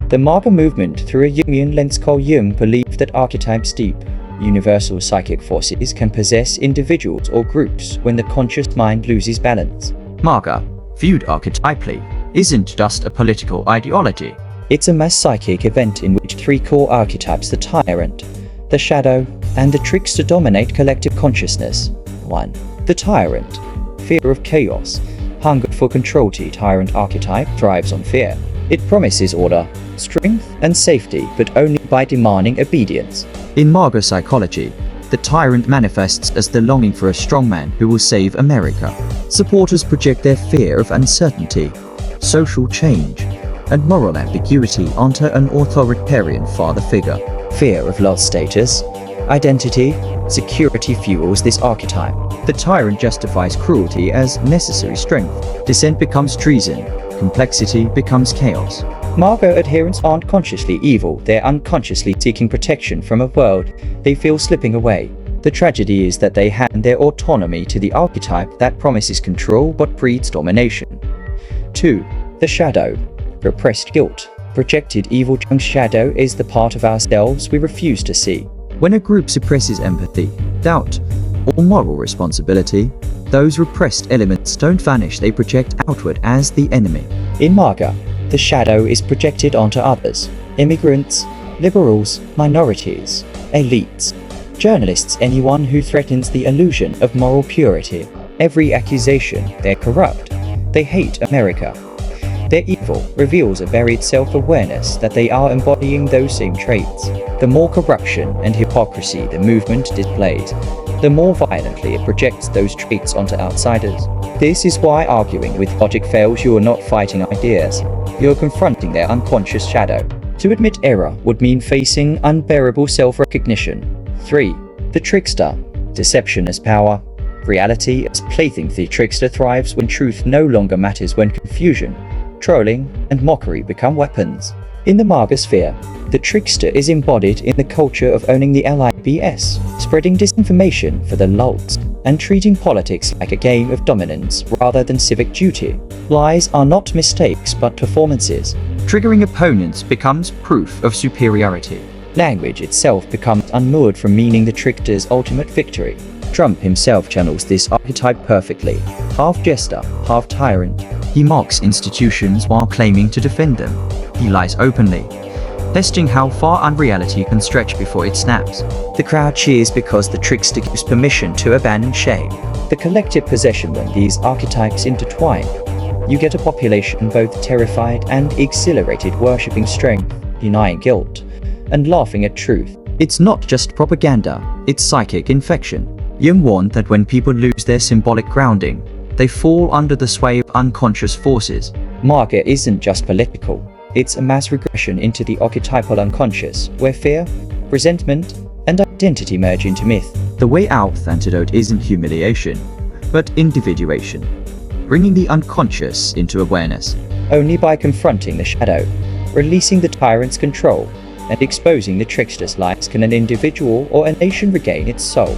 The MAGA movement, through a Jungian lens called Jung, believed that archetypes, deep, universal psychic forces, can possess individuals or groups when the conscious mind loses balance. MAGA, viewed archetypally, isn't just a political ideology. It's a mass psychic event in which three core archetypes, the tyrant, the shadow, and the trickster, dominate collective consciousness. 1. The tyrant. Fear of chaos. Hunger for control. The tyrant archetype thrives on fear. It promises order, strength, and safety, but only by demanding obedience. In MAGA psychology, the tyrant manifests as the longing for a strongman who will save America. Supporters project their fear of uncertainty, social change, and moral ambiguity onto an authoritarian father figure. Fear of lost status, identity, security fuels this archetype. The tyrant justifies cruelty as necessary strength. Dissent becomes treason. Complexity becomes chaos. MAGA adherents aren't consciously evil, they're unconsciously seeking protection from a world they feel slipping away. The tragedy is that they hand their autonomy to the archetype that promises control but breeds domination. 2. The shadow. Repressed guilt. Projected evil. Jung's shadow is the part of ourselves we refuse to see. When a group suppresses empathy, doubt, or moral responsibility, those repressed elements don't vanish, they project outward as the enemy. In MAGA, the shadow is projected onto others: immigrants, liberals, minorities, elites, journalists, anyone who threatens the illusion of moral purity. Every accusation, they're corrupt, they hate America, they're evil, reveals a buried self-awareness that they are embodying those same traits. The more corruption and hypocrisy the movement displays, the more violently it projects those traits onto outsiders. This is why arguing with logic fails. You are not fighting ideas, you're confronting their unconscious shadow. To admit error would mean facing unbearable self-recognition. 3. The trickster. Deception as power. Reality as plaything. The trickster thrives when truth no longer matters, when confusion, trolling, and mockery become weapons. In the MAGA sphere, the trickster is embodied in the culture of owning the libs, spreading disinformation for the lulz, and treating politics like a game of dominance rather than civic duty. Lies are not mistakes but performances. Triggering opponents becomes proof of superiority. Language itself becomes unmoored from meaning, the trickster's ultimate victory. Trump himself channels this archetype perfectly. Half jester, half tyrant. He mocks institutions while claiming to defend them. He lies openly, testing how far unreality can stretch before it snaps. The crowd cheers because the trickster gives permission to abandon shame. The collective possession. When these archetypes intertwine, you get a population both terrified and exhilarated, worshipping strength, denying guilt, and laughing at truth. It's not just propaganda, it's psychic infection. Jung warned that when people lose their symbolic grounding, they fall under the sway of unconscious forces. MAGA isn't just political, it's a mass regression into the archetypal unconscious, where fear, resentment, and identity merge into myth. The way out antidote isn't humiliation, but individuation, bringing the unconscious into awareness. Only by confronting the shadow, releasing the tyrant's control, and exposing the trickster's lies can an individual or a nation regain its soul.